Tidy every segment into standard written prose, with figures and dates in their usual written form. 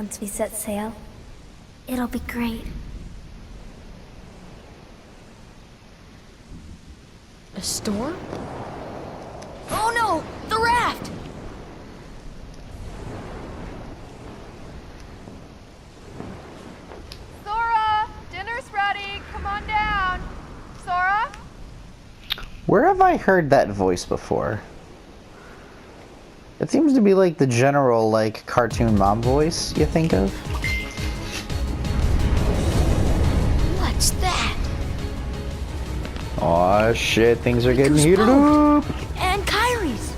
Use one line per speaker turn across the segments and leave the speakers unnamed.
once we set sail. It'll be great.
A storm?
Oh no! The raft!
Sora! Dinner's ready! Come on down! Sora?
Where have I heard that voice before? It seems to be like the general, like, cartoon mom voice you think of.
What's that?
Aw, shit, things are getting heated up!
And Kyrie's!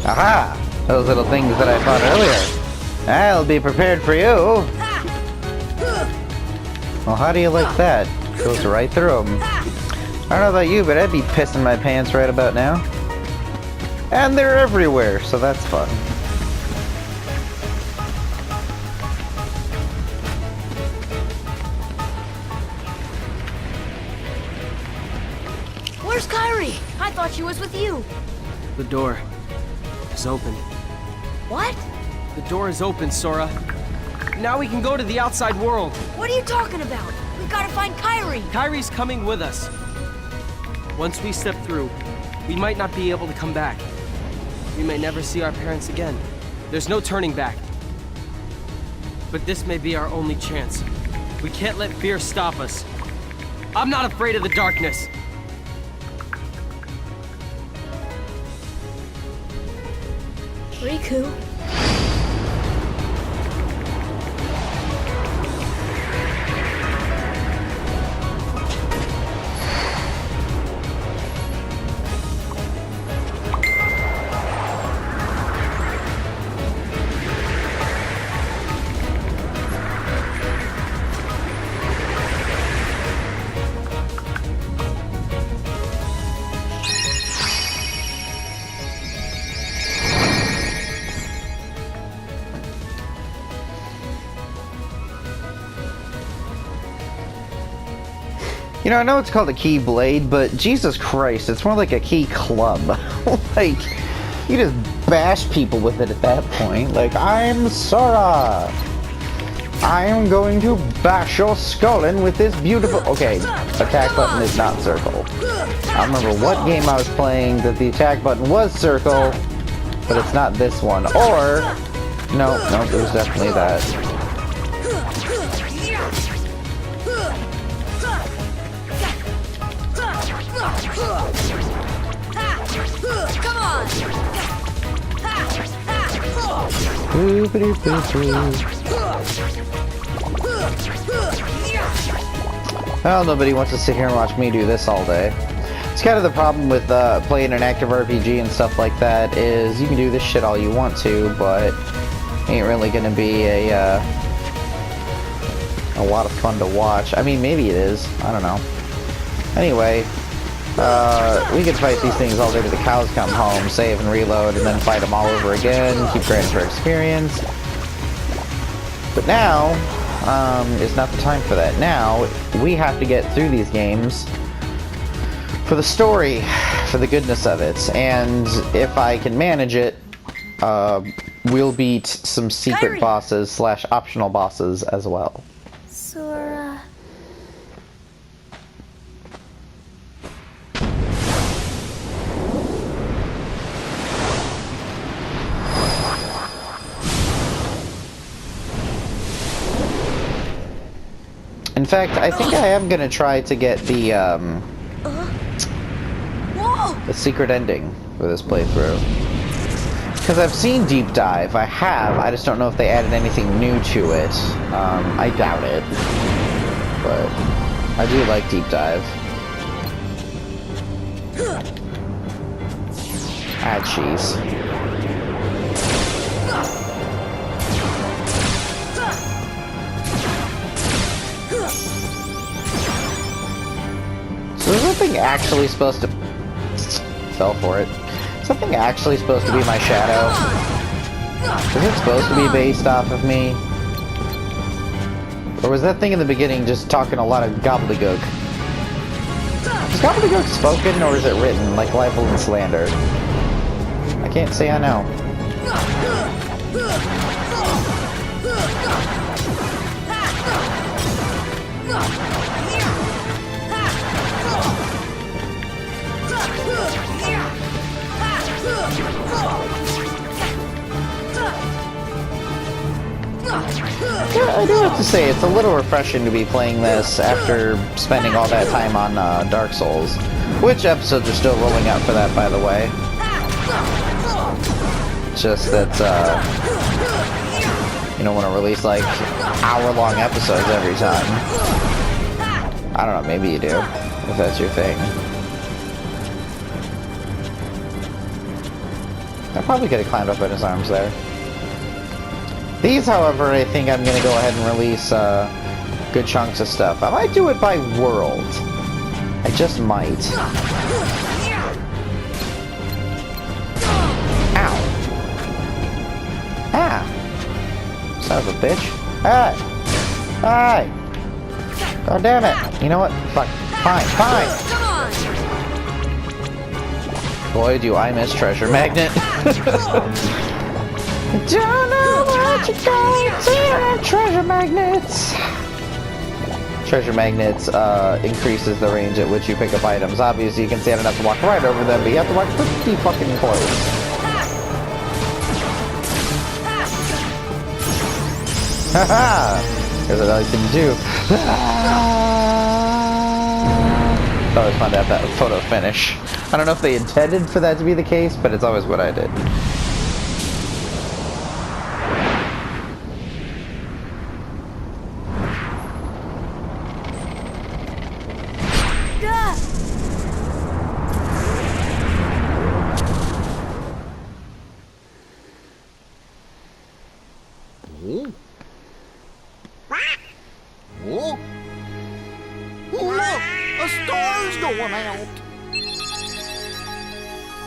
Aha! Those little things that I fought earlier. I'll be prepared for you! Well, how do you like that? Goes right through them. I don't know about you, but I'd be pissing my pants right about now. And they're everywhere, so that's fun.
Where's Kyrie? I thought she was with you.
The door is open.
What?
The door is open, Sora. Now we can go to the outside world.
What are you talking about? We've got to find Kyrie.
Kyrie's coming with us. Once we step through, we might not be able to come back. We may never see our parents again. There's no turning back. But this may be our only chance. We can't let fear stop us. I'm not afraid of the darkness.
Riku.
You know, I know it's called a keyblade, but Jesus Christ, it's more like a key club. Like, you just bash people with it at that point. Like, I'm Sora! I'm going to bash your skull in with this beautiful... Okay, attack button is not circle. I don't remember what game I was playing that the attack button was circle, but it's not this one. Or... No, it was definitely that.
Come on!
Well, nobody wants to sit here and watch me do this all day. It's kind of the problem with playing an active RPG and stuff like that, is you can do this shit all you want to, but ain't really gonna be a lot of fun to watch. I mean, maybe it is. I don't know. Anyway, we can fight these things all day till the cows come home, save and reload, and then fight them all over again, keep granting for experience. But now, is not the time for that. Now, we have to get through these games for the story, for the goodness of it. And if I can manage it, we'll beat some secret bosses / optional bosses as well.
Sora...
In fact, I think I am gonna try to get the secret ending for this playthrough. Because I've seen Deep Dive, I just don't know if they added anything new to it. I doubt it. But I do like Deep Dive. Ah, jeez. So is something actually supposed to... Fell for it. Is something actually supposed to be my shadow? Is it supposed to be based off of me? Or was that thing in the beginning just talking a lot of gobbledygook? Is gobbledygook spoken or is it written like libel and slander? I can't say I know. Yeah, I do have to say, it's a little refreshing to be playing this after spending all that time on Dark Souls. Which episodes are still rolling out for that, by the way? Just that, you don't want to release, like, hour-long episodes every time. I don't know, maybe you do, if that's your thing. I probably could have climbed up in his arms there. These, however, I think I'm going to go ahead and release good chunks of stuff. I might do it by world. I just might. Ow. Ah. Son of a bitch. Hey. Hey. God damn it. You know what? Fuck. Fine. Fine. Boy, do I miss Treasure Magnet. Don't know what you're going to Treasure Magnets. Treasure Magnets increases the range at which you pick up items. Obviously, you can see I don't have to walk right over them, but you have to walk pretty fucking close. Haha! Here's what I like to do. It's always fun to have that photo finish. I don't know if they intended for that to be the case, but it's always what I did.
Oh, look! A star's going out!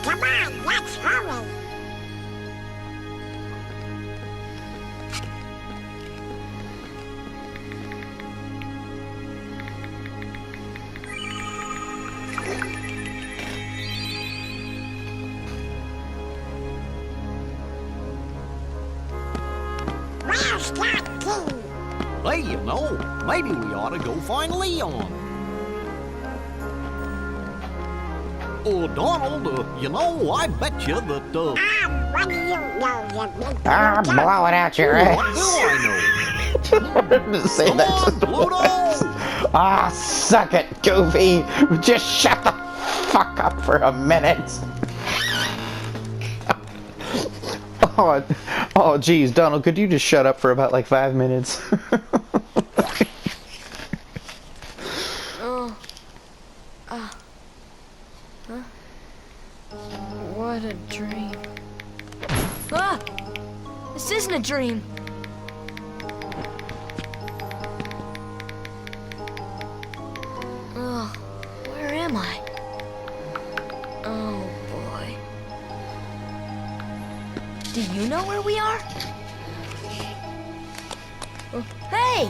Come on, let's hurry! Where's that key? Hey, you know, maybe we ought to go find Leon. Oh, Donald, you know, I bet you that, what do you know, you big
I'm blowing out your ass.
What do I know?
I wanted to say that
Come
just
on, Pluto!
Ah, suck it, Goofy. Just shut the fuck up for a minute. Oh, geez, Donald, could you just shut up for about like 5 minutes?
What a dream.
Ah! This isn't a dream. Oh, where am I? Oh, boy. Do you know where we are? Oh, hey!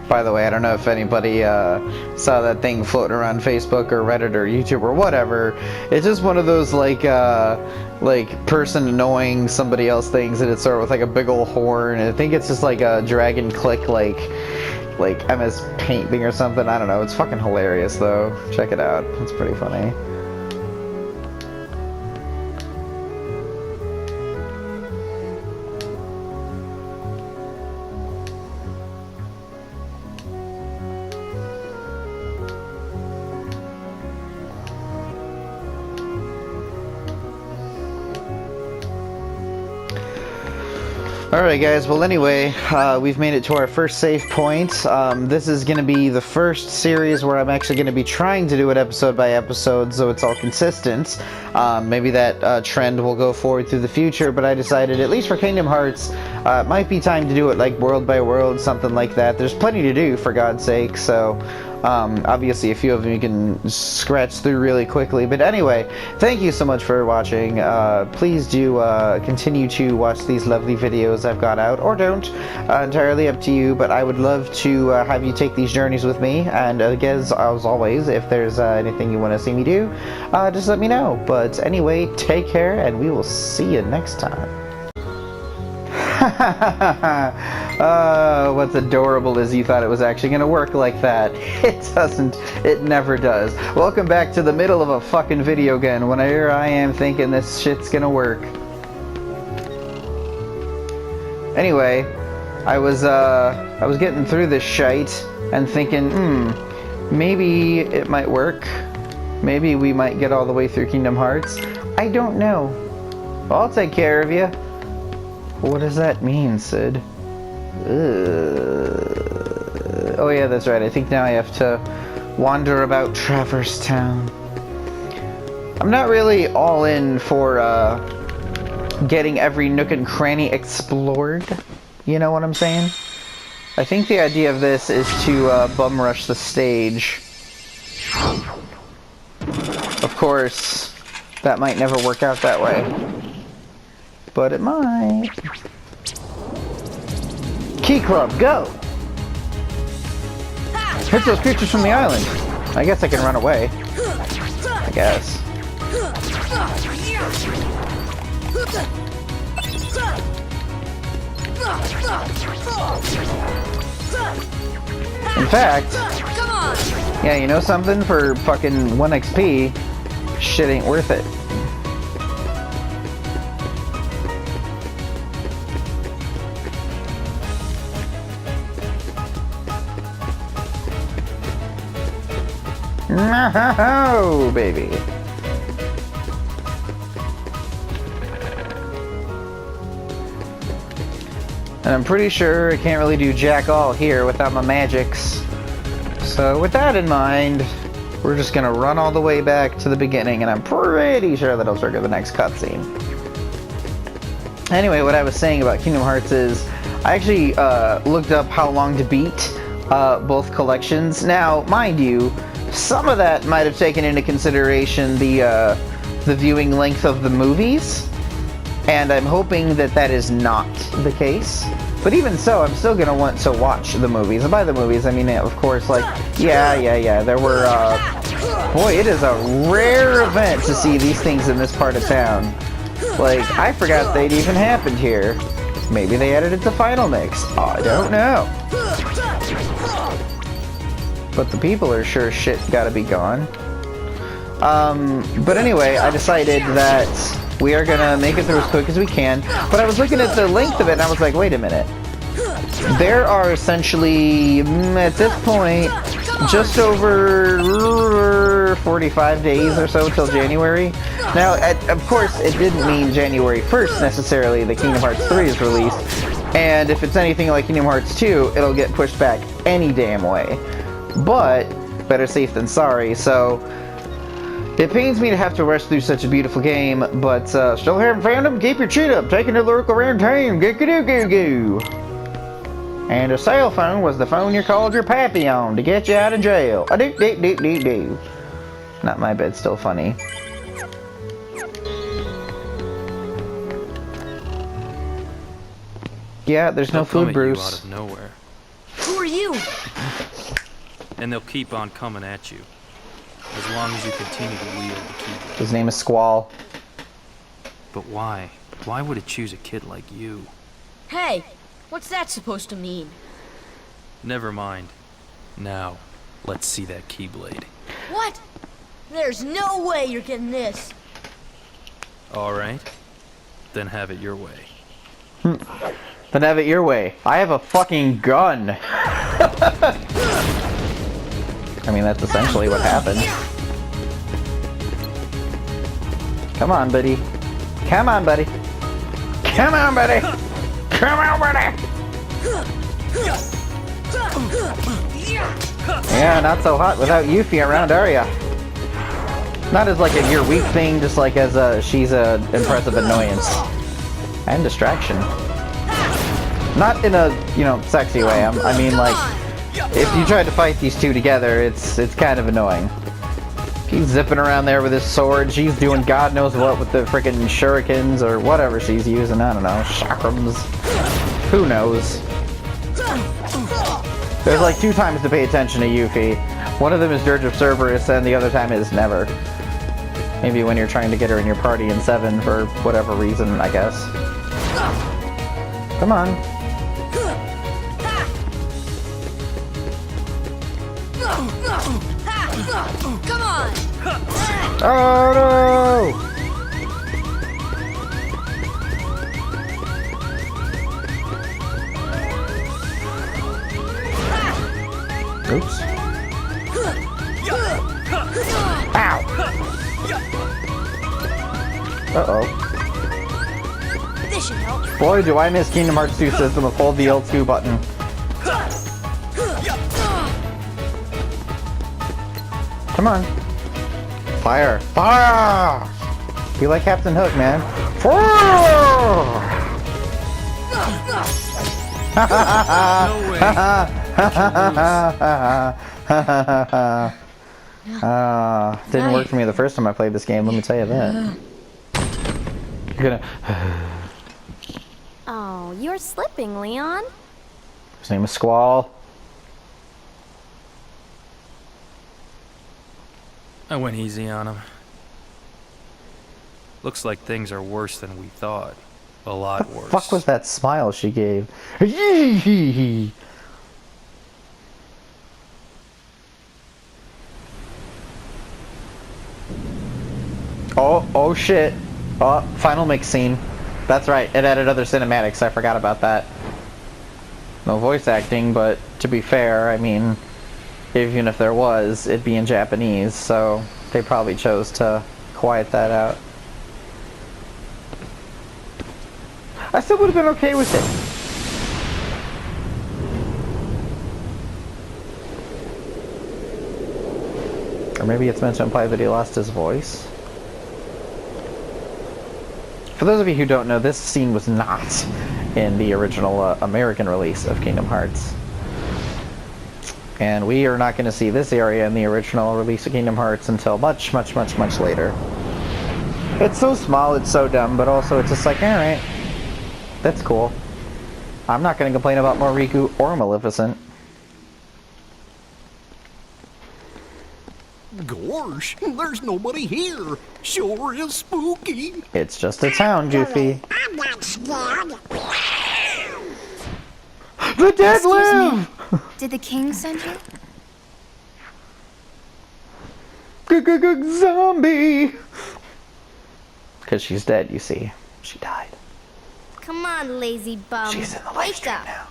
By the way, I don't know if anybody saw that thing floating around Facebook or Reddit or YouTube or whatever. It's just one of those like person annoying somebody else things, and it's sort of with like a big old horn. And I think it's just like a dragon click like MS Paint thing or something. I don't know. It's fucking hilarious though. Check it out. It's pretty funny. Alright guys, well anyway, we've made it to our first save point. This is going to be the first series where I'm actually going to be trying to do it episode by episode so it's all consistent. Maybe that trend will go forward through the future, but I decided, at least for Kingdom Hearts, it might be time to do it like world by world, something like that. There's plenty to do, for God's sake, so obviously a few of them you can scratch through really quickly. But anyway, thank you so much for watching. Please do continue to watch these lovely videos I've got out, or don't, entirely up to you, but I would love to have you take these journeys with me, and as always, if there's anything you want to see me do, just let me know. But anyway, take care, and we will see you next time. What's adorable is you thought it was actually gonna work like that. It doesn't. It never does. Welcome back to the middle of a fucking video again, when here I am thinking this shit's gonna work. Anyway, I was getting through this shite and thinking, maybe it might work. Maybe we might get all the way through Kingdom Hearts. I don't know. Well, I'll take care of you. What does that mean, Sid? Oh yeah, that's right. I think now I have to wander about Traverse Town. I'm not really all in for getting every nook and cranny explored. You know what I'm saying? I think the idea of this is to bum rush the stage. Of course, that might never work out that way. But it might. Key Club, go! Hit those creatures from the island. I guess I can run away. I guess. In fact, yeah, you know something? For fucking 1 XP, shit ain't worth it. No, baby. And I'm pretty sure I can't really do jack all here without my magics. So with that in mind, we're just gonna run all the way back to the beginning, and I'm pretty sure that'll trigger the next cutscene. Anyway, what I was saying about Kingdom Hearts is, I actually looked up how long to beat both collections. Now, mind you, some of that might have taken into consideration the viewing length of the movies, and I'm hoping that that is not the case. But even so, I'm still gonna want to watch the movies. And by the movies, I mean, of course, like, yeah, there were, boy, it is a rare event to see these things in this part of town. Like, I forgot they'd even happened here. Maybe they added it to Final Mix. I don't know. But the people are sure shit gotta be gone. But anyway, I decided that we are gonna make it through as quick as we can. But I was looking at the length of it and I was like, wait a minute. There are essentially, at this point, just over 45 days or so till January. Now, of course, it didn't mean January 1st necessarily that Kingdom Hearts 3 is released. And if it's anything like Kingdom Hearts 2, it'll get pushed back any damn way. But better safe than sorry, so it pains me to have to rush through such a beautiful game, but still haven't found them? Keep your chin up, taking a look around town, goo-goo-goo-goo. And a cell phone was the phone you called your pappy on to get you out of jail. A-doo-doo-doo-doo-doo. Not my bed, still funny. Yeah, there's no food, Bruce.
Out of nowhere.
Who are you?
And they'll keep on coming at you. As long as you continue to wield the keyboard.
His name is Squall.
But why? Why would it choose a kid like you?
Hey, what's that supposed to mean?
Never mind. Now, let's see that Keyblade.
What? There's no way you're getting this.
Alright. Then have it your way.
Then have it your way. I have a fucking gun. I mean, that's essentially what happened. Come on, buddy. Come on, buddy. Come on, buddy. Come on, buddy! Yeah, not so hot without Yuffie around, are ya? Not as like a you're weak thing, just like as a she's a impressive annoyance. And distraction. Not in a, you know, sexy way. I mean, like, if you tried to fight these two together, it's kind of annoying. He's zipping around there with his sword. She's doing God knows what with the freaking shurikens or whatever she's using. I don't know. Chakrams. Who knows? There's like 2 times to pay attention to Yuffie. One of them is Dirge of Cerberus, and the other time is never. Maybe when you're trying to get her in your party in 7 for whatever reason, I guess. Come on.
Come on!
Oh no! Oops. Ow! Uh-oh.
This should help.
Boy, do I miss Kingdom Hearts 2 system of hold the L2 button. Come on. Fire. Fire! Be like Captain Hook, man. Fire! Didn't work for me the first time I played this game, let me tell you that. You're gonna...
Oh, you're slipping, Leon.
His name is Squall.
I went easy on him. Looks like things are worse than we thought. A lot worse.
Fuck was that smile she gave? Oh shit. Oh, final mix scene. That's right, it added other cinematics, I forgot about that. No voice acting, but to be fair, I mean, even if there was, it'd be in Japanese, so they probably chose to quiet that out. I still would have been okay with it. Or maybe it's meant to imply that he lost his voice. For those of you who don't know, this scene was not in the original American release of Kingdom Hearts. And we are not going to see this area in the original release of Kingdom Hearts until much, much, much, much later. It's so small, it's so dumb, but also it's just like, alright, that's cool. I'm not going to complain about more Riku or Maleficent.
Gosh, there's nobody here. Sure is spooky.
It's just a town, Goofy.
I'm not scared.
The dead live!
Did the king send you?
Zombie! Because she's dead, you see. She died.
Come on, lazy bum.
She's in the live stream now.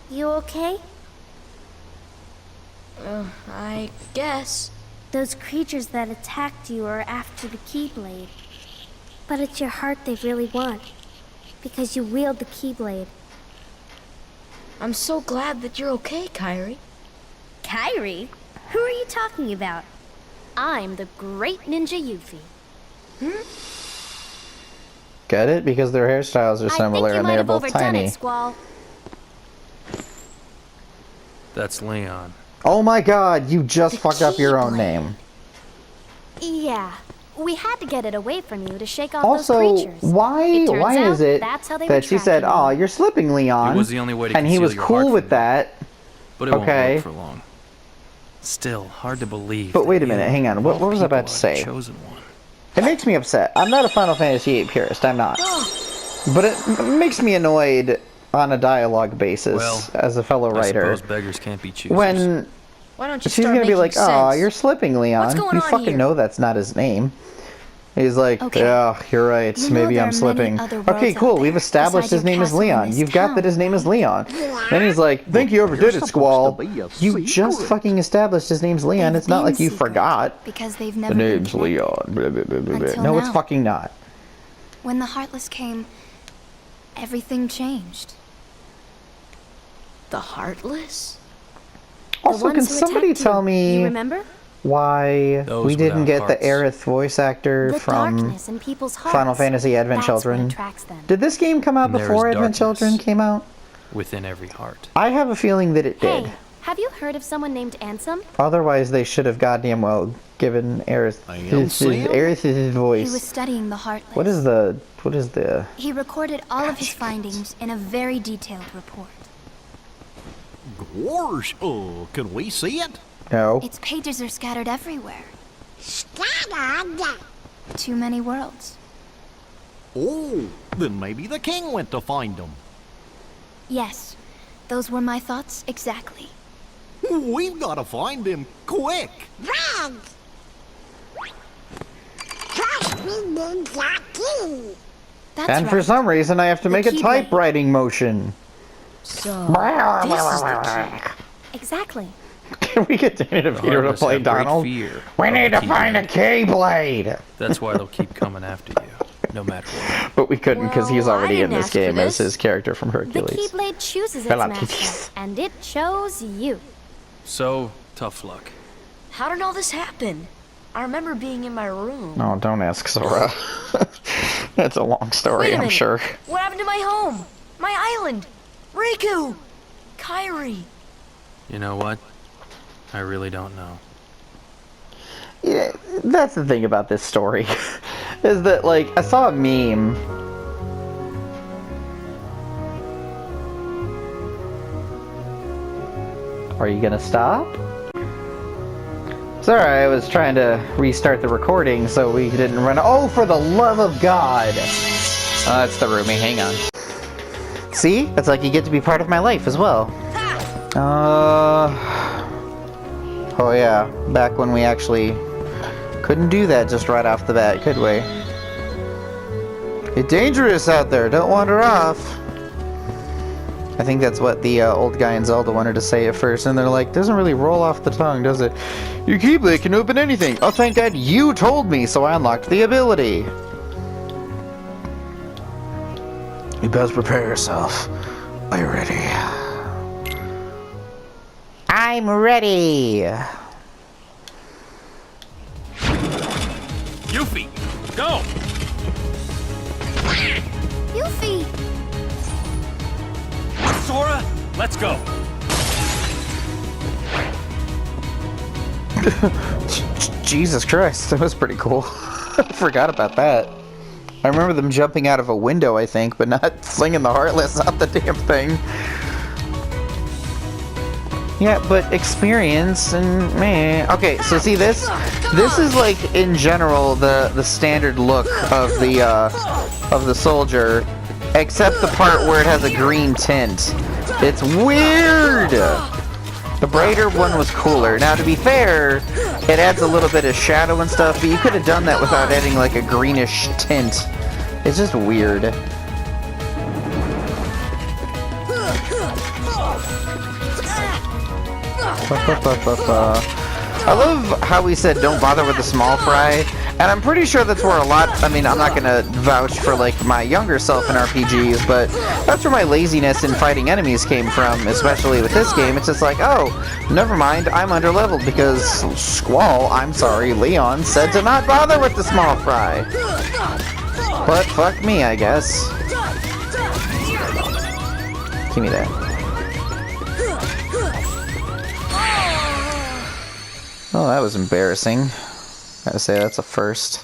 You okay?
I guess.
Those creatures that attacked you are after the Keyblade. But it's your heart they really want. Because you wield the Keyblade.
I'm so glad that you're okay, Kairi.
Kairi? Who are you talking about? I'm the great ninja Yuffie.
Get it? Because their hairstyles are similar and they're both tiny.
It, Squall.
That's Leon.
Oh my god, you just fucked up your own name.
Yeah. We had to get it away from you to shake off
Also,
those creatures.
why is it that she said, "Oh, you're slipping, Leon,"
It was the only way to
and he was
conceal your
cool
heart
with
from
that?
But it won't
Okay.
work for long. Still, hard to believe.
But
that
wait a
you,
minute, hang on. What
of all
was I about to
people, are the
say?
chosen one.
It makes me upset. I'm not a Final Fantasy VIII purist. I'm not. But it makes me annoyed on a dialogue basis
Well,
as a fellow
I
writer.
suppose beggars can't be choosers.
When
Why don't you
she's
start
gonna be
making
like,
sense?
"Oh, you're slipping, Leon.
What's going
You
on
fucking
here?"
know that's not his name." He's like,
Okay.
yeah, you're right.
You know
Maybe
there
I'm
are many
slipping.
other worlds
Okay,
out
cool.
there
We've established
besides
his name
your
is
castle and
Leon.
this
You've got that his name is Leon. Then he's like, think you overdid it, Squall.
Supposed to be a
You just
secret.
fucking established his name's Leon.
They've
It's not
been
like you
secret
forgot.
because they've
The
never been
name's
connected.
Leon. Blah, blah, blah, blah, blah.
Until
No, it's
now.
fucking not.
When the Heartless came, everything changed.
The Heartless?
Also,
ones
can
who
somebody
attacked
tell
you,
me
you remember?
why
Those
we didn't
without
get the
hearts.
Aerith voice actor
The
from
darkness in people's hearts.
Final Fantasy Advent
That's what
Children?
attracts them.
Did this game come out
And there is
before Advent
darkness.
Children came out?
Within every heart.
I have a feeling that it did.
Hey, have you heard of someone named Ansem?
Otherwise, they should have goddamn well given Aerith
Ansem?
Aerith's
He was
voice.
studying the Heartless.
What is the?
He recorded all of his findings in a very detailed report.
Gosh, can we see it?
No.
Its pages are scattered everywhere. Too many worlds.
Oh, then maybe the king went to find them.
Yes, those were my thoughts exactly.
We've got to find him quick.
That's
And
right.
for some reason, I have to
The
make a
keyblade.
typewriting motion.
So, this is the key.
Exactly.
Can we get Danny DeVito to
Heartless
play
have great
Donald?
fear
We
of
need
the
to find a Keyblade!
That's why they'll keep coming after you, no matter what.
But we couldn't because he's
Well, I
already in
didn't
this
ask for
game as
this.
his character from
The
Hercules.
Keyblade chooses its
Hello,
master,
kitties.
and it chose you.
So, tough luck.
How did all this happen? I remember being in my room.
No, don't ask Sora. That's a long story,
Wait a
I'm
minute.
sure.
What happened to my home? My island? Riku! Kairi!
You know what? I really don't know.
Yeah, that's the thing about this story. Is that, like, I saw a meme. Are you gonna stop? Sorry, I was trying to restart the recording so we didn't run. Oh, for the love of God! That's the roomie, hang on. See? It's like you get to be part of my life as well. Oh yeah, back when we actually couldn't do that just right off the bat, could we? It's dangerous out there, don't wander off. I think that's what the old guy in Zelda wanted to say at first, and they're like, doesn't really roll off the tongue, does it? Your Keyblade can open anything. Oh, thank God you told me, so I unlocked the ability. You best prepare yourself. Are you ready? I'm ready.
Yuffie, go!
Yuffie!
Sora, let's go!
Jesus Christ, that was pretty cool. I forgot about that. I remember them jumping out of a window, I think, but not slinging the Heartless out the damn thing. Yeah, but experience and meh. Okay, so see this? This is like in general the standard look of the soldier, except the part where it has a green tint. It's weird. The brighter one was cooler. Now, to be fair, it adds a little bit of shadow and stuff, but you could have done that without adding like a greenish tint. It's just weird. I love how we said don't bother with the small fry, and I'm pretty sure that's where a lot, I mean, I'm not gonna vouch for like my younger self in RPGs, but that's where my laziness in fighting enemies came from, especially with this game. It's just like, oh, never mind, I'm underleveled because Squall, I'm sorry, Leon, said to not bother with the small fry. But fuck me, I guess. Give me that. Oh, that was embarrassing. Gotta say, that's a first.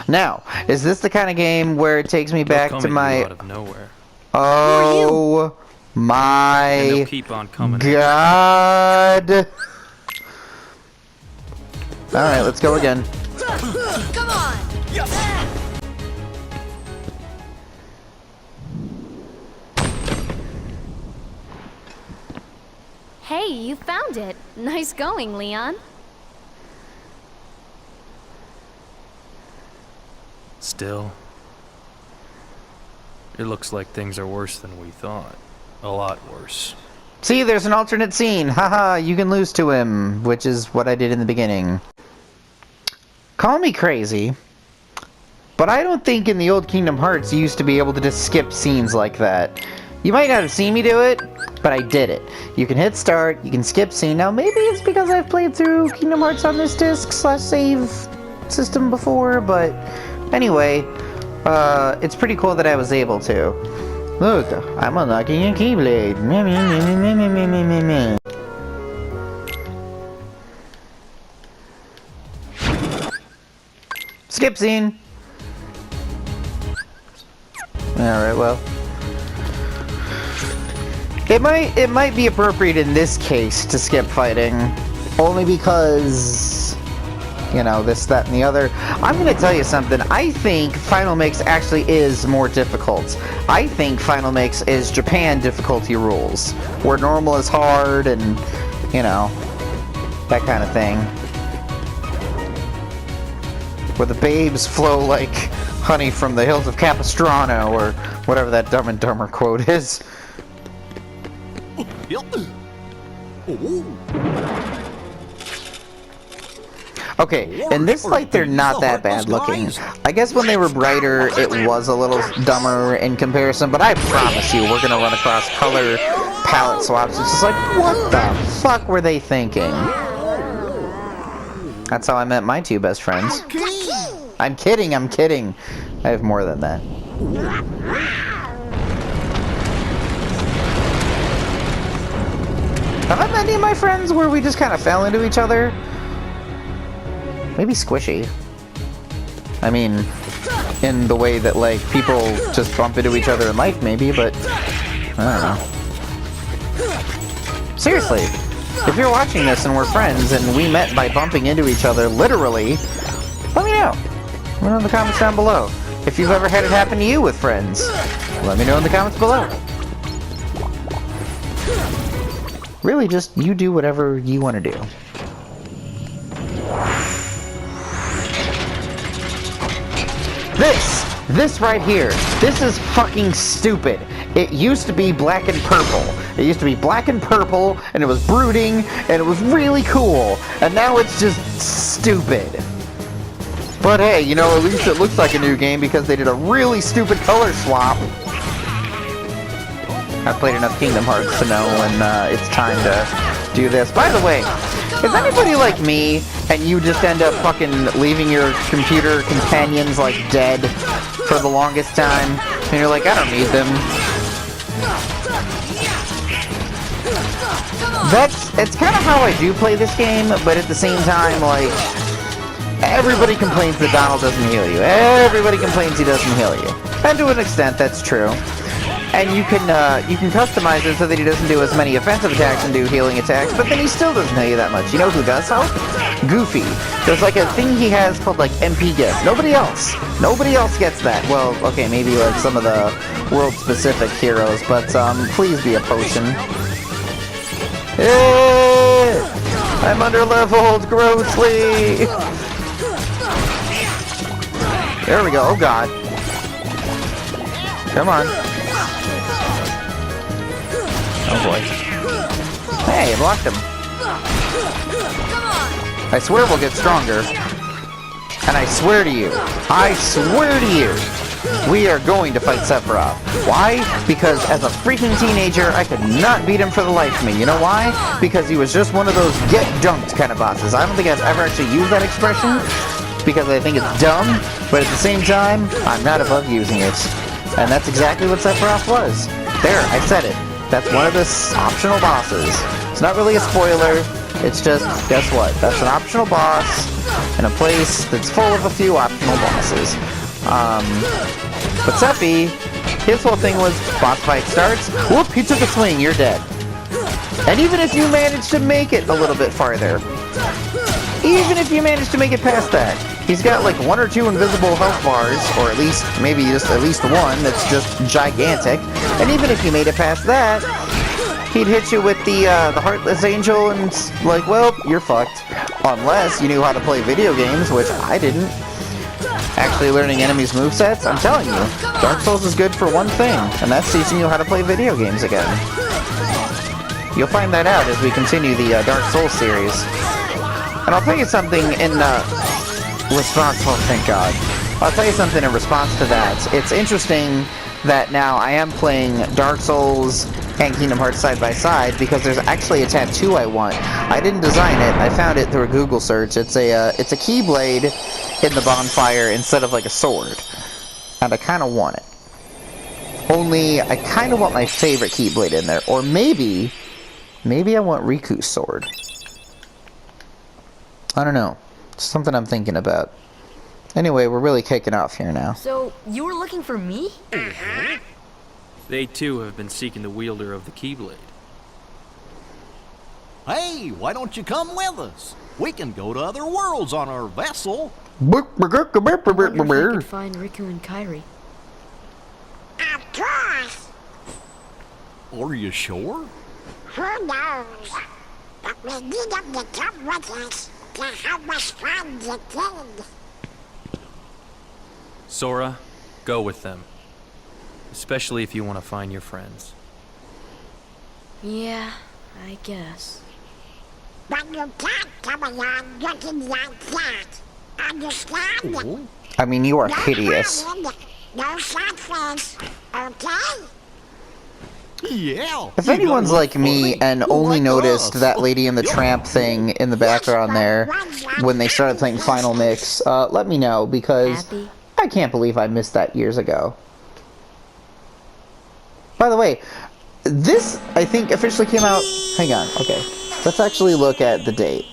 Now, is this the kind of game where it takes me back
They'll
to
come at you
my...
out of nowhere.
Oh
And
my
they'll keep on coming at you.
God! Alright, let's go again.
Come on!
Hey, you found it. Nice going, Leon.
still. It looks like things are worse than we thought. A lot worse.
See, there's an alternate scene. Haha, you can lose to him, which is what I did in the beginning. Call me crazy, but I don't think in the old Kingdom Hearts you used to be able to just skip scenes like that. You might not have seen me do it, but I did it. You can hit start, you can skip scene. Now maybe it's because I've played through Kingdom Hearts on this disc/save system before, but anyway, it's pretty cool that I was able to. Look, I'm unlocking a Keyblade. Skip scene. Alright, well. It might be appropriate in this case to skip fighting. Only because, you know, this, that, and the other. I'm gonna tell you something. I think Final Mix actually is more difficult. I think Final Mix is Japan difficulty rules, where normal is hard and, you know, that kind of thing. Where the babes flow like honey from the hills of Capistrano, or whatever that Dumb and Dumber quote is. Okay, in this light they're not that bad looking. I guess when they were brighter it was a little dumber in comparison, but I promise you we're gonna run across color palette swaps. It's just like, what the fuck were they thinking? That's how I met my two best friends. I'm kidding, I'm kidding. I have more than that. Have I met any of my friends where we just kind of fell into each other? Maybe Squishy. I mean, in the way that, like, people just bump into each other in life, maybe, but I don't know. Seriously, if you're watching this and we're friends and we met by bumping into each other, literally, let me know. Let me know in the comments down below. If you've ever had it happen to you with friends, let me know in the comments below. Really, just you do whatever you want to do. This right here, this is fucking stupid. It used to be black and purple. It used to be black and purple, and it was brooding, and it was really cool. And now it's just stupid. But hey, you know, at least it looks like a new game because they did a really stupid color swap. I've played enough Kingdom Hearts to know when it's time to do this. By the way, is anybody like me and you just end up fucking leaving your computer companions like dead for the longest time? And you're like, I don't need them. It's kind of how I do play this game, but at the same time, like, everybody complains that Donald doesn't heal you. Everybody complains he doesn't heal you. And to an extent, that's true. And you can customize it so that he doesn't do as many offensive attacks and do healing attacks, but then he still doesn't heal you that much. You know who does help? Goofy. There's like a thing he has called like MP gift. Nobody else gets that. Well, okay, maybe like some of the world-specific heroes, but please be a potion. I'm under-leveled grossly. There we go. Oh god. Come on. Oh boy. Hey, I blocked him. I swear we'll get stronger. And I swear to you, we are going to fight Sephiroth. Why? Because as a freaking teenager, I could not beat him for the life of me. You know why? Because he was just one of those get dunked kind of bosses. I don't think I've ever actually used that expression, because I think it's dumb, but at the same time, I'm not above using it. And that's exactly what Sephiroth was. There, I said it. That's one of the optional bosses. It's not really a spoiler, it's just, guess what? That's an optional boss in a place that's full of a few optional bosses. But Sephi, his whole thing was, boss fight starts, whoop, he took a swing, you're dead. And even if you manage to make it a little bit farther, even if you manage to make it past that, he's got like 1 or 2 invisible health bars, or at least, maybe just at least one that's just gigantic. And even if you made it past that, he'd hit you with the Heartless Angel and like, well, you're fucked. Unless you knew how to play video games, which I didn't. actually learning enemies' movesets, I'm telling you, Dark Souls is good for one thing, and that's teaching you how to play video games again. You'll find that out as we continue the Dark Souls series. And I'll tell you something in response, oh thank God. I'll tell you something in response to that. It's interesting that now I am playing Dark Souls and Kingdom Hearts side by side because there's actually a tattoo I want. I didn't design it, I found it through a Google search. It's a keyblade in the bonfire instead of like a sword. And I kinda want it. Only, I kinda want my favorite keyblade in there. Or maybe I want Riku's sword. I don't know. It's something I'm thinking about. Anyway, we're really kicking off here now.
So, you were looking for me?
They too have been seeking the wielder of the Keyblade.
Hey, why don't you come with us? We can go to other worlds on our vessel.
I wonder if I could find Riku and Kairi.
Of course.
Are you sure?
Who knows? But we need them to come with us to help us find the king.
Sora, go with them. Especially if you want to find your friends.
Yeah, I guess.
But you can't come along looking like that. Understand?
Oh.
I mean, you are
No
hideous.
hiding, no sad face, okay?
Yeah.
If
you
anyone's
gotta
like
look
me
funny.
and only
Like
noticed
us.
that Lady in the Tramp thing in the background there when they started playing Final Mix, let me know because
Happy?
I can't believe I missed that years ago. By the way, this I think officially came out. Hang on, okay. Let's actually look at the date.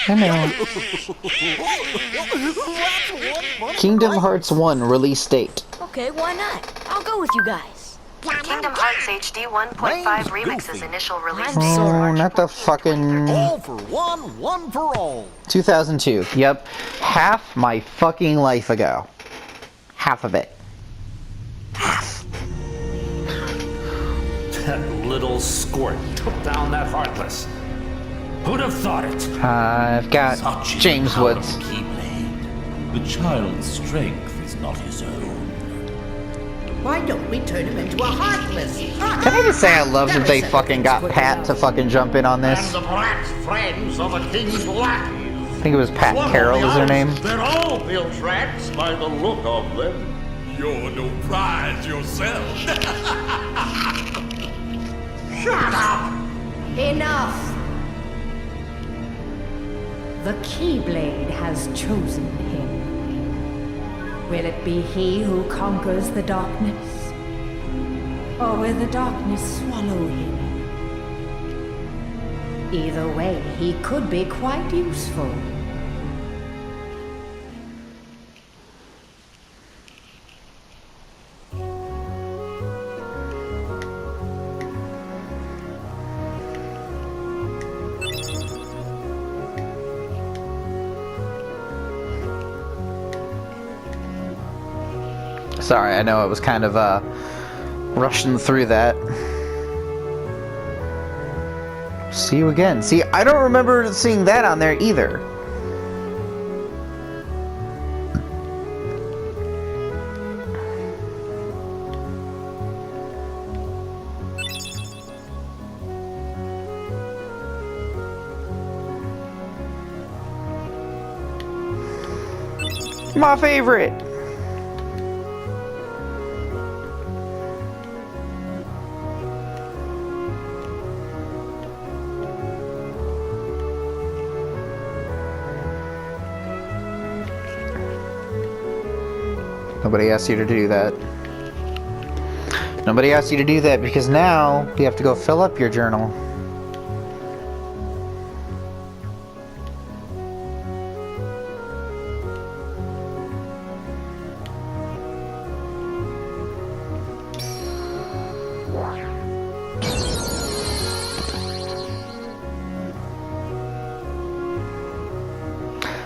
I know. Kingdom Hearts 1 release date.
Okay, why not? I'll go with you guys.
Kingdom
Hearts HD 1.5
Name's
Remix's
Goofy.
initial release
I'm
date.
Sora.
Oh, not the fucking
All for one for all.
2002. Yep, half my fucking life ago. Half of it. Half.
That little squirt took down that Heartless. Who'd have thought it?
I've got
Such is
James
the power of
Woods.
Keyblade. The child's strength is not his own.
Why don't we turn him into a Heartless?
Can I just say I love that they fucking got Pat to fucking jump in on this?
And the brat's friends are the king's lackeys.
I think it was Pat
One
Carroll
of
is
the
her name.
others, They're all built rats by the look of them. You're no prize yourself.
Shut up! Enough! The Keyblade has chosen him. Will it be he who conquers the darkness? Or will the darkness swallow him? Either way, he could be quite useful.
Sorry, I know it was kind of rushing through that. See you again. See, I don't remember seeing that on there either. My favorite. Nobody asked you to do that. Nobody asked you to do that because now you have to go fill up your journal.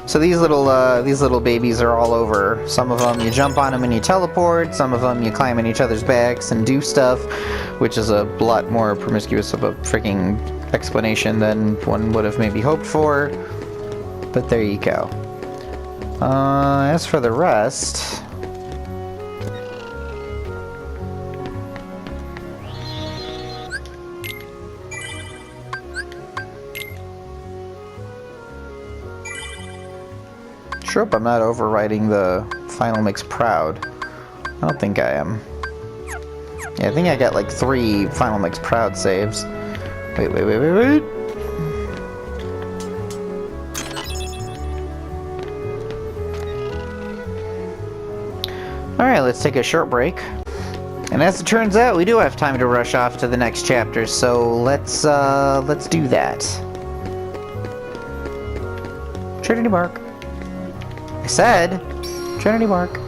So these little babies are all over. Some of them you jump on them and you teleport. Some of them you climb on each other's backs and do stuff, which is a lot more promiscuous of a freaking explanation than one would have maybe hoped for. But there you go. As for the rest... Sure hope I'm not overwriting the final mix proud. I don't think I am. Yeah, I think I got like 3 final mix proud saves. Wait. Alright, let's take a short break. And as it turns out, we do have time to rush off to the next chapter, so let's do that. Trinity Bark. I said, Trinity Bark.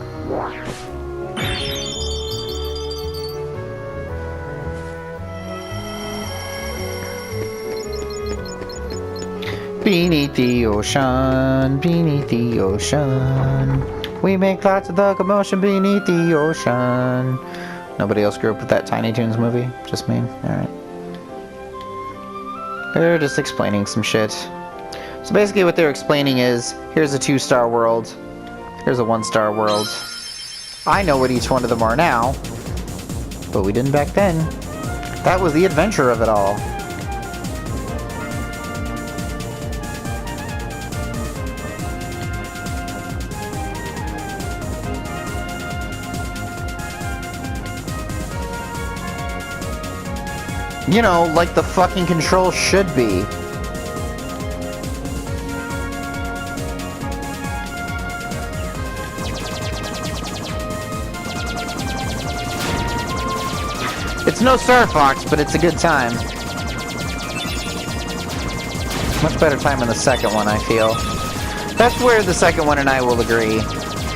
Beneath the ocean, we make lots of the commotion beneath the ocean. Nobody else grew up with that Tiny Toons movie? Just me? Alright. They're just explaining some shit. So basically what they're explaining is, here's a 2-star world, here's a 1-star world. I know what each one of them are now, but we didn't back then. That was the adventure of it all. You know, like the fucking control should be. It's no Star Fox, but it's a good time. Much better time in the second one, I feel. That's where the second one and I will agree.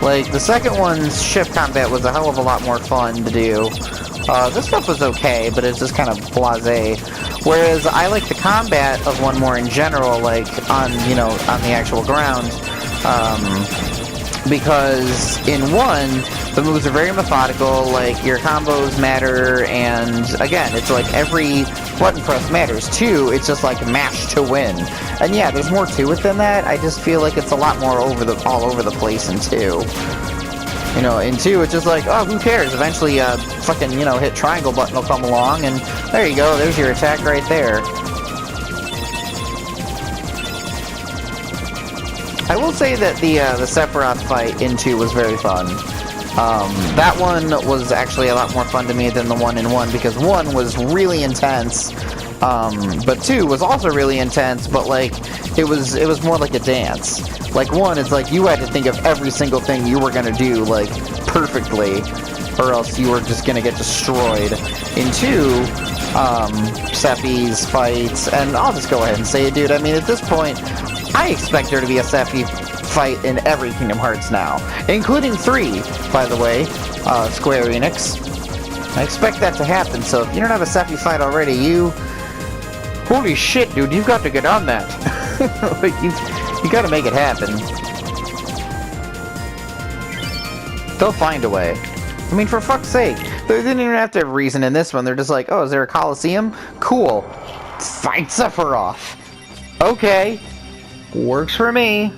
Like, the second one's ship combat was a hell of a lot more fun to do. This stuff was okay, but it's just kind of blasé. Whereas I like the combat of one more in general, like on the actual ground, because in one, the moves are very methodical, like your combos matter, and again, it's like every button press matters. 2, it's just like mash to win. And yeah, there's more to it than that. I just feel like it's a lot more all over the place in 2. You know, in 2, it's just like, oh, who cares? Eventually, fucking, hit triangle button will come along, and there you go, there's your attack right there. I will say that the Sephiroth fight in 2 was very fun. That one was actually a lot more fun to me than the 1 in 1, because 1 was really intense, but 2 was also really intense, but like, it was more like a dance. Like 1, it's like you had to think of every single thing you were gonna do, like, perfectly, or else you were just gonna get destroyed. In 2, Sephi's fights, and I'll just go ahead and say it, dude, I mean, at this point, I expect there to be a Sephi fight in every Kingdom Hearts now, including 3, by the way, Square Enix. I expect that to happen, so if you don't have a Sephi fight already, holy shit, dude, you've got to get on that. Like, you gotta make it happen. They'll find a way. I mean, for fuck's sake. They didn't even have to have a reason in this one. They're just like, oh, is there a Coliseum? Cool. Fight Sephiroth. Okay. Works for me.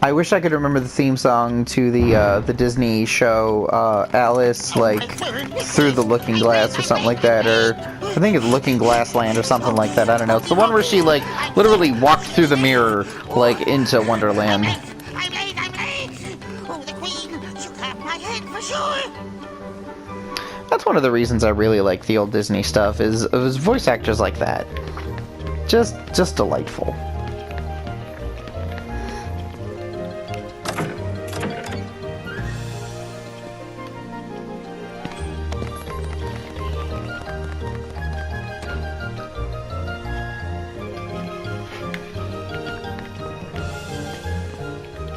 I wish I could remember the theme song to the Disney show Alice, like, Through the Looking Glass or something like that, or I think it's Looking Glass Land or something like that, I don't know. It's the one where she, like, literally walked through the mirror, like, into Wonderland.
I'm late! Oh, the Queen! You have my head for sure!
That's one of the reasons I really like the old Disney stuff, is it was voice actors like that. Just delightful.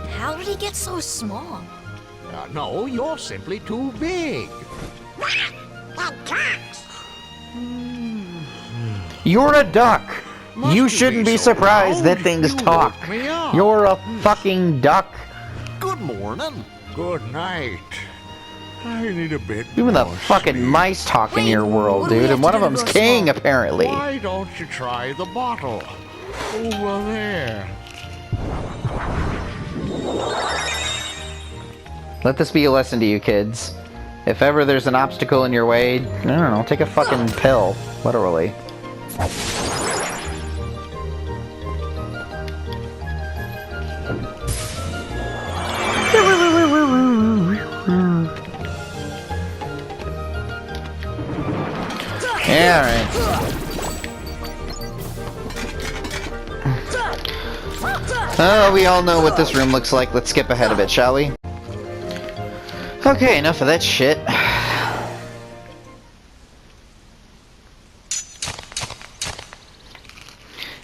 How did he get so small?
No, you're simply too big.
That talks!
You're a duck! You shouldn't be surprised that things talk. You're a fucking duck.
Good morning. Good night. I need a bit
Even the
more
fucking
sleep.
mice talk in your world, dude, and one of them's king, apparently.
Why don't you try the bottle? Over there.
Let this be a lesson to you kids. If ever there's an obstacle in your way, I don't know, take a fucking pill. Literally. Yeah, alright. Oh, we all know what this room looks like. Let's skip ahead a bit, shall we? Okay, enough of that shit.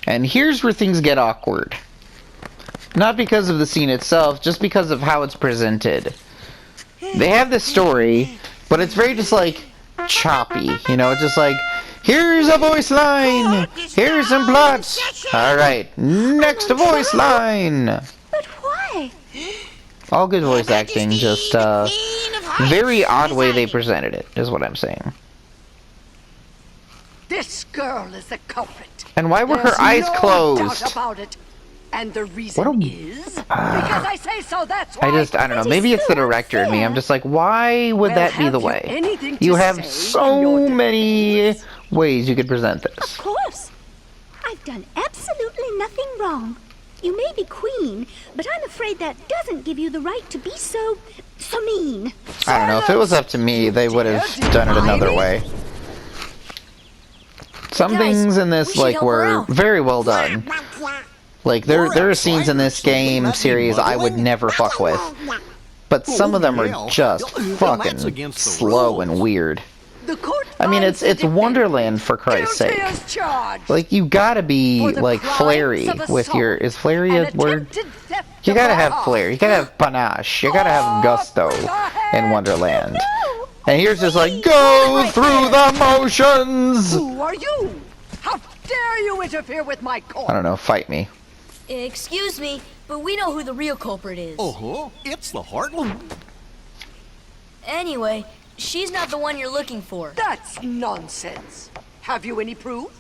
And here's where things get awkward. Not because of the scene itself, just because of how it's presented. They have this story, but it's very just like choppy, you know, it's just like, here's a voice line, here's some plots, alright, next voice line.
But why?
All good voice acting, just very odd way they presented it, is what I'm saying.
This girl is the culprit.
And why were her
There's
eyes
no
closed?
doubt about it. And the reason
What a-
is because I say so. That's why.
I don't know, maybe it's the director in me. I'm just like, why would
Well,
that be
have
the
you
way?
anything to
You have
say
so many ways you could present this.
Of course. I've done absolutely nothing wrong. You may be queen, but I'm afraid that doesn't give you the right to be so mean.
I don't know, if it was up to me, they would have done it another way. Some things in this, like, were very well done. Like, there are scenes in this game series I would never fuck with. But some of them are just fucking slow and weird. I mean, it's Wonderland, for Christ's sake. Like, you gotta be, like, flary with your... Is flary a word? You gotta have flair. You gotta have panache. You gotta have gusto in Wonderland. And here's just like, go through the motions!
Who are you? How dare you interfere with my court?
I don't know, fight me.
Excuse me, but we know who the real culprit is.
Uh-huh, it's the Heartland.
Anyway, she's not the one you're looking for.
That's nonsense. Have you any proof?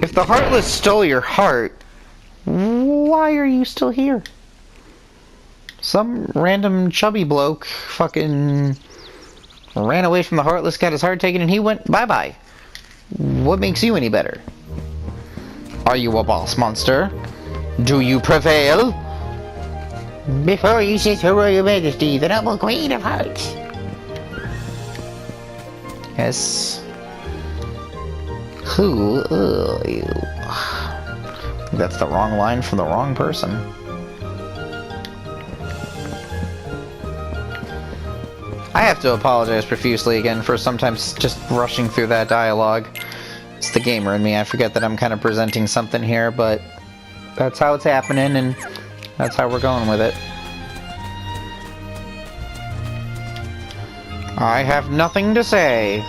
If the Heartless stole your heart, why are you still here? Some random chubby bloke fucking ran away from the Heartless, got his heart taken, and he went bye-bye. What makes you any better? Are you a boss monster? Do you prevail? Before you sit, her Royal Majesty, the noble Queen of Hearts. Yes. Who are you? That's the wrong line from the wrong person. I have to apologize profusely again for sometimes just rushing through that dialogue. It's the gamer in me. I forget that I'm kind of presenting something here, but that's how it's happening, and that's how we're going with it. I have nothing to say.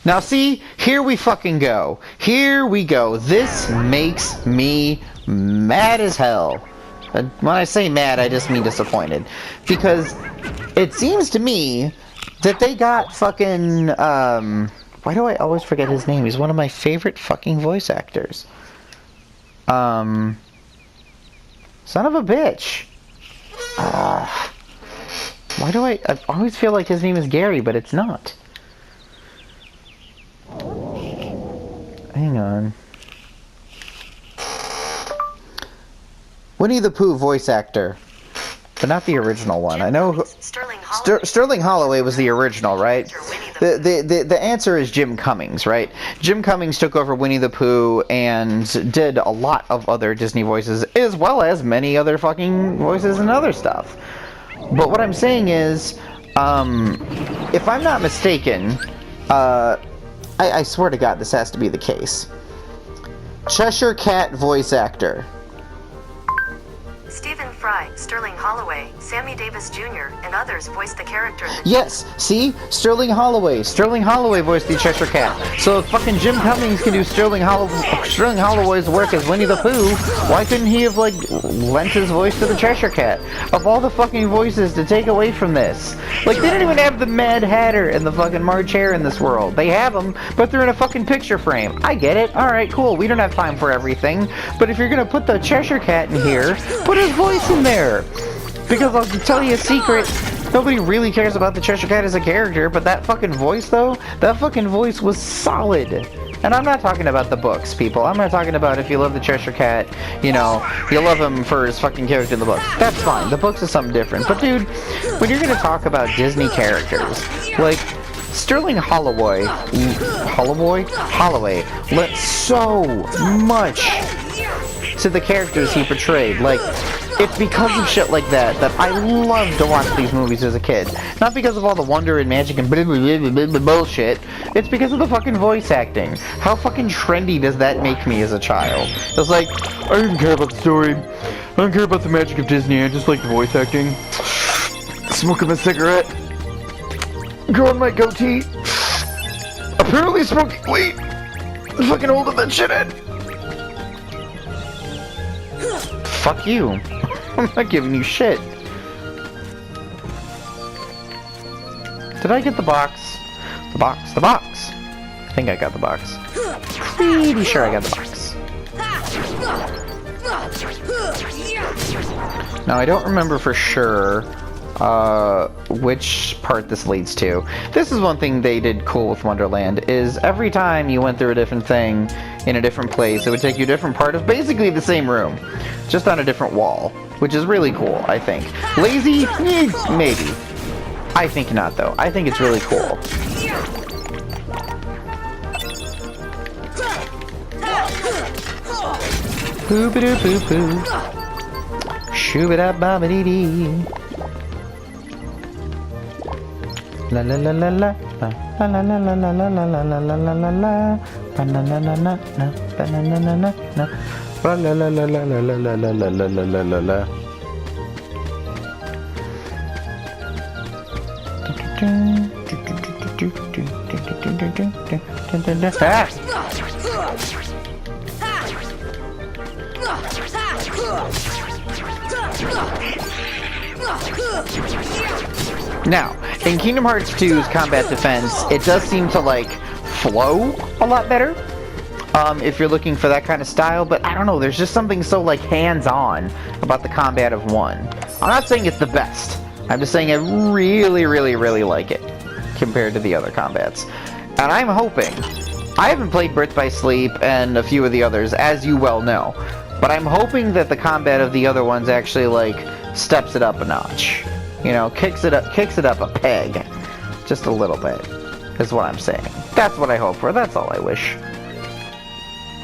Now see, here we fucking go. Here we go. This makes me mad as hell. When I say mad, I just mean disappointed. Because it seems to me that they got fucking, why do I always forget his name? He's one of my favorite fucking voice actors. Son of a bitch. Why do I always feel like his name is Gary, but it's not. Hang on. Winnie the Pooh voice actor. But not the original one. I know Sterling Holloway was the original, right? The answer is Jim Cummings, right? Jim Cummings took over Winnie the Pooh and did a lot of other Disney voices, as well as many other fucking voices and other stuff. But what I'm saying is, if I'm not mistaken, I swear to God this has to be the case. Cheshire Cat voice actor.
Stephen Fry, Sterling Holloway, Sammy Davis Jr. and others voiced the character in the
Yes, see? Sterling Holloway. Sterling Holloway voiced the Cheshire Cat. So if fucking Jim Cummings can do Sterling Holloway's work as Winnie the Pooh, why couldn't he have, like, lent his voice to the Cheshire Cat? Of all the fucking voices to take away from this. Like, they don't even have the Mad Hatter and the fucking March Hare in this world. They have them, but they're in a fucking picture frame. I get it. Alright, cool. We don't have time for everything. But if you're gonna put the Cheshire Cat in here, put his voice in there. Because I'll tell you a secret, nobody really cares about the Cheshire Cat as a character, but that fucking voice though, that fucking voice was solid. And I'm not talking about the books, people. I'm not talking about if you love the Cheshire Cat, you know, you love him for his fucking character in the books. That's fine. The books is something different. But dude, when you're gonna talk about Disney characters, like, Sterling Holloway lent so much to the characters he portrayed. Like, it's because of shit like that that I love to watch these movies as a kid. Not because of all the wonder and magic and bullshit. It's because of the fucking voice acting. How fucking trendy does that make me as a child? It's like, I don't care about the story. I don't care about the magic of Disney. I just like the voice acting. Smoking a cigarette. Growing my goatee. Apparently smoking weed. I'm fucking holding that shit in. Fuck you. I'm not giving you shit. Did I get the box? The box. I think I got the box. Pretty sure I got the box. Now I don't remember for sure which part this leads to. This is one thing they did cool with Wonderland, is every time you went through a different thing in a different place, it would take you a different part of basically the same room, just on a different wall, which is really cool, I think. Lazy? Maybe. I think not, though. I think it's really cool. Poo-ba-doo-poo-poo. Shoo-ba-da-ba-ba-dee-dee. La la la la la la la la la la la la la la la la la la banana banana la la la la la la la la la la la la la. Now, in Kingdom Hearts 2's combat defense, it does seem to, like, flow a lot better, if you're looking for that kind of style, but I don't know, there's just something so, like, hands-on about the combat of 1. I'm not saying it's the best, I'm just saying I really, really, really like it, compared to the other combats. And I'm hoping, I haven't played Birth by Sleep and a few of the others, as you well know, but I'm hoping that the combat of the other ones actually, like, steps it up a notch. You know, kicks it up a peg. Just a little bit, is what I'm saying. That's what I hope for, that's all I wish.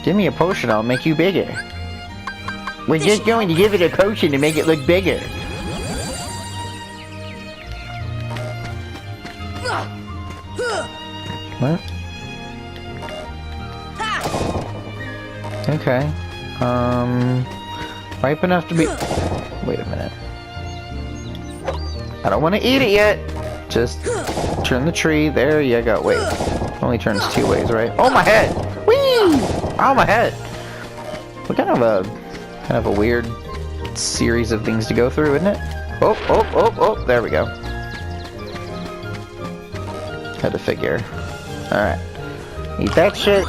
Give me a potion, I'll make you bigger. We're just going to give it a potion to make it look bigger. What? Okay. Ripe enough to be... Wait a minute. I don't want to eat it yet. Just turn the tree. There you go. Wait. It only turns 2 ways, right? Oh, my head! Whee! Oh, my head! What kind of a weird series of things to go through, isn't it? Oh, oh, oh, oh! There we go. Had to figure. Alright. Eat that shit.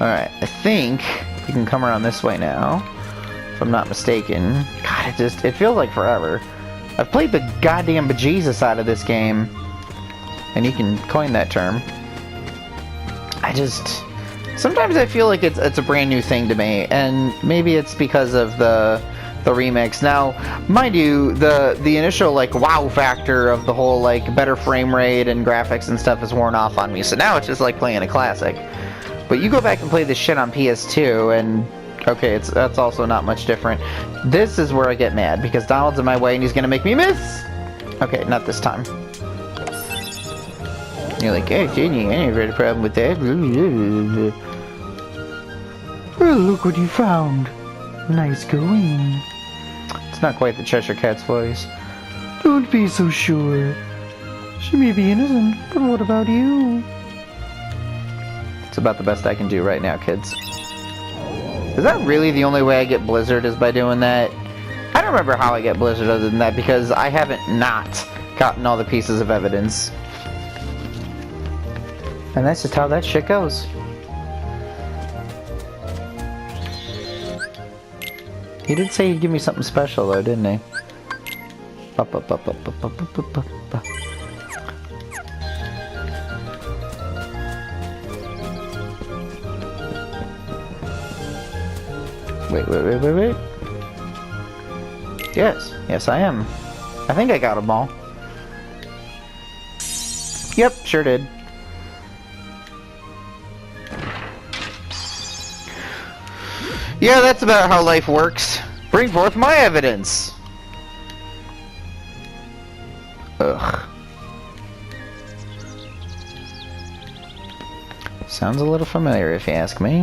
Alright, I think we can come around this way now, if I'm not mistaken. God, it feels like forever. I've played the goddamn bejesus out of this game, and you can coin that term. Sometimes I feel like it's a brand new thing to me, and maybe it's because of the remix. Now, mind you, the initial, like, wow factor of the whole, like, better frame rate and graphics and stuff is worn off on me, so now it's just like playing a classic. But you go back and play this shit on PS2, and okay, that's also not much different. This is where I get mad, because Donald's in my way and he's gonna make me miss! Okay, not this time. You're like, hey, Jenny, I never had a problem with that. Well, look what you found. Nice going. It's not quite the Cheshire Cat's voice. Don't be so sure. She may be innocent, but what about you? It's about the best I can do right now, kids. Is that really the only way I get Blizzard is by doing that? I don't remember how I get Blizzard other than that because I haven't not gotten all the pieces of evidence. And that's just how that shit goes. He did say he'd give me something special though, didn't he? Wait. Yes I am. I think I got them all. Yep, sure did. Yeah, that's about how life works. Bring forth my evidence! Ugh. Sounds a little familiar if you ask me.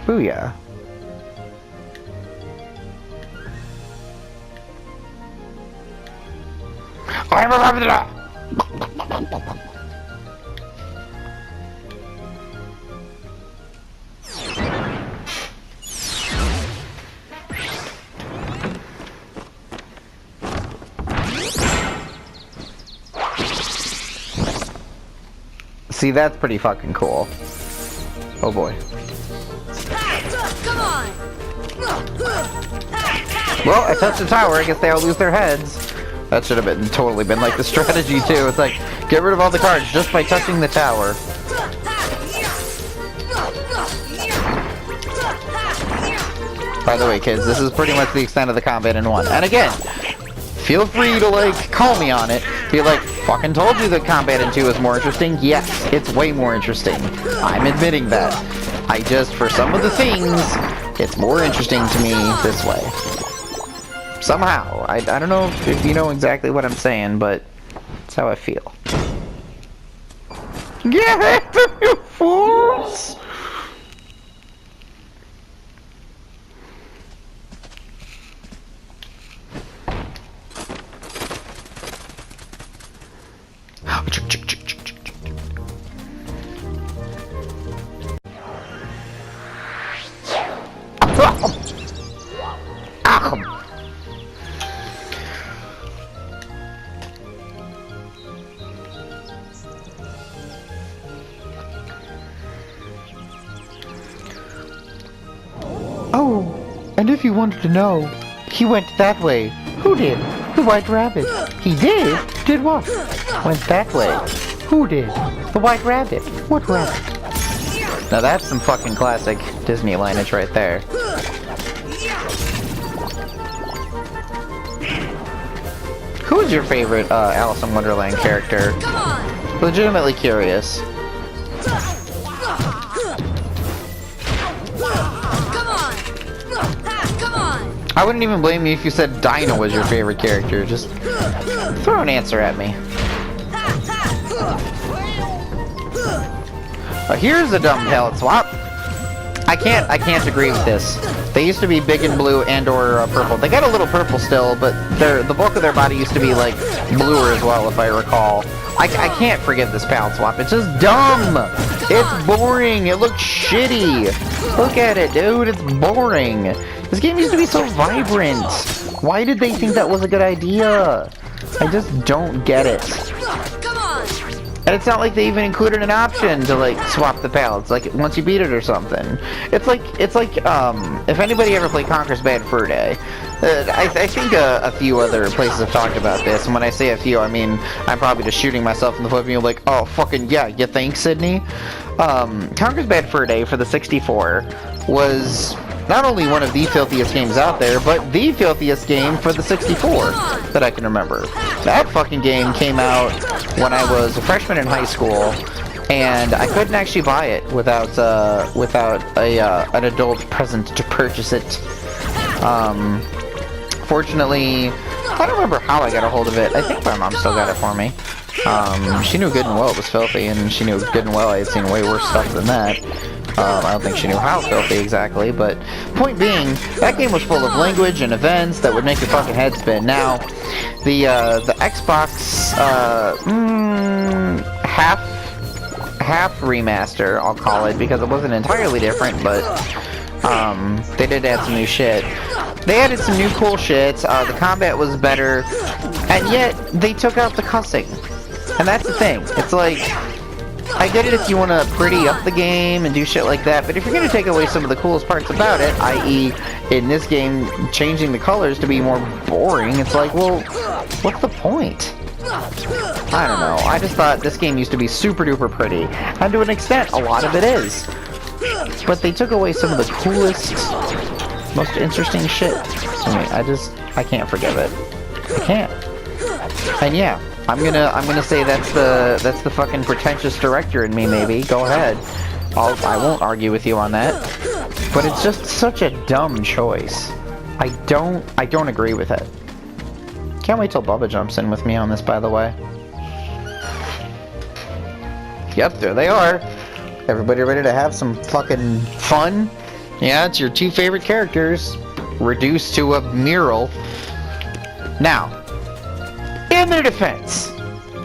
Booyah. See, that's pretty fucking cool. Oh boy.
Come on!
Well, I touched the tower, I guess they all lose their heads. That should have been totally been like the strategy too. It's like, get rid of all the cards just by touching the tower. By the way, kids, this is pretty much the extent of the combat in 1. And again, feel free to like call me on it. Be like, fucking told you that combat in 2 is more interesting. Yes, it's way more interesting. I'm admitting that. I just, for some of the things, it's more interesting to me this way. Somehow. I don't know if you know exactly what I'm saying, but it's how I feel. Get after you fools! Oh, and if you wanted to know, he went that way. Who did? The White Rabbit. He did? Did what? Went that way. Who did? The White Rabbit. What rabbit? Now that's some fucking classic Disney lineage right there. Who's your favorite Alice in Wonderland character? Legitimately curious. I wouldn't even blame you if you said Dinah was your favorite character. Just throw an answer at me. Here's a dumb palette swap. I can't agree with this. They used to be big and blue and or purple. They got a little purple still, but the bulk of their body used to be like bluer as well, if I recall. I can't forgive this palette swap. It's just dumb. It's boring. It looks shitty. Look at it, dude. It's boring. This game used to be so vibrant. Why did they think that was a good idea? I just don't get it. And it's not like they even included an option to like swap the palettes, like once you beat it or something. It's like if anybody ever played Conker's Bad Fur Day, I think a few other places have talked about this, and when I say a few, I mean I'm probably just shooting myself in the foot and being like, oh fucking yeah, you think, Sydney? Conker's Bad Fur Day for the 64 was not only one of the filthiest games out there, but the filthiest game for the 64 that I can remember. That fucking game came out when I was a freshman in high school, and I couldn't actually buy it without an adult present to purchase it. Fortunately, I don't remember how I got a hold of it. I think my mom still got it for me. She knew good and well it was filthy, and she knew good and well I had seen way worse stuff than that. I don't think she knew how filthy exactly, but point being, that game was full of language and events that would make your fucking head spin. Now, the Xbox, half remaster, I'll call it, because it wasn't entirely different, but, they did add some new shit. They added some new cool shit, the combat was better, and yet, they took out the cussing. And that's the thing, it's like, I get it if you want to pretty up the game and do shit like that, but if you're going to take away some of the coolest parts about it, i.e. in this game, changing the colors to be more boring, it's like, well, what's the point? I don't know, I just thought this game used to be super duper pretty, and to an extent, a lot of it is. But they took away some of the coolest, most interesting shit to me. I can't forgive it. I can't. And yeah, I'm gonna say that's the fucking pretentious director in me, maybe. Go ahead. I won't argue with you on that. But it's just such a dumb choice. I don't agree with it. Can't wait till Bubba jumps in with me on this, by the way. Yep, there they are. Everybody ready to have some fucking fun? Yeah, it's your two favorite characters reduced to a mural. Now, in their defense,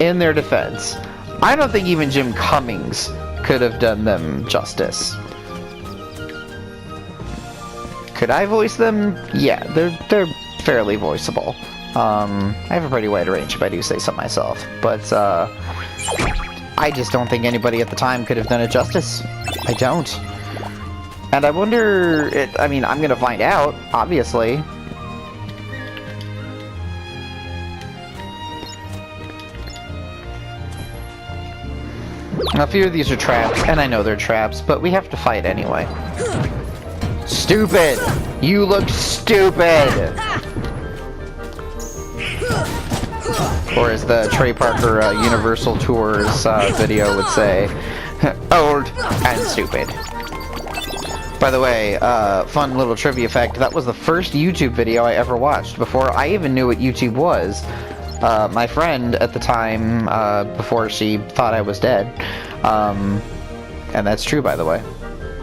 I don't think even Jim Cummings could have done them justice. Could I voice them? Yeah, they're fairly voiceable. I have a pretty wide range if I do say so myself, but I just don't think anybody at the time could have done it justice. I don't. And I wonder, I mean, I'm gonna find out, obviously. A few of these are traps, and I know they're traps, but we have to fight anyway. Stupid! You look stupid! Or as the Trey Parker Universal Tours video would say, old and stupid. By the way, fun little trivia fact, that was the first YouTube video I ever watched before I even knew what YouTube was. My friend at the time, before she thought I was dead, and that's true, by the way.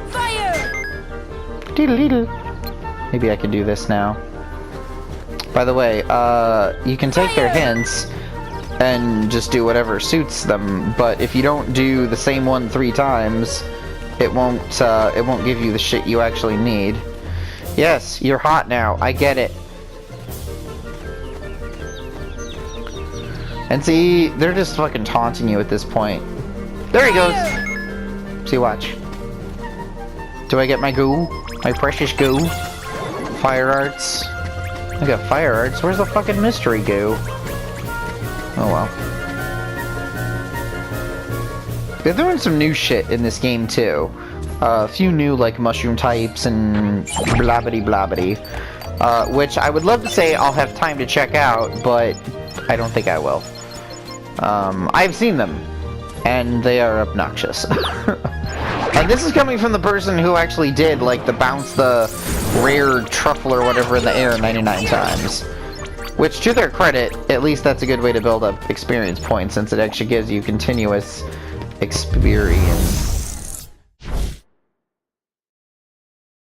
Fire! Diddle-diddle. Maybe I can do this now. By the way, you can take their hints and just do whatever suits them, but if you don't do the same one 3 times, it won't give you the shit you actually need. Yes, you're hot now, I get it. And see, they're just fucking taunting you at this point. There he goes! See, watch. Do I get my goo? My precious goo? Fire arts? I got fire arts. Where's the fucking mystery goo? Oh well. They're doing some new shit in this game too. A few new like mushroom types and blabbity blabbity. Which I would love to say I'll have time to check out, but I don't think I will. I've seen them, and they are obnoxious. And this is coming from the person who actually did like the bounce the rare truffle or whatever in the air 99 times. Which, to their credit, at least that's a good way to build up experience points, since it actually gives you continuous experience.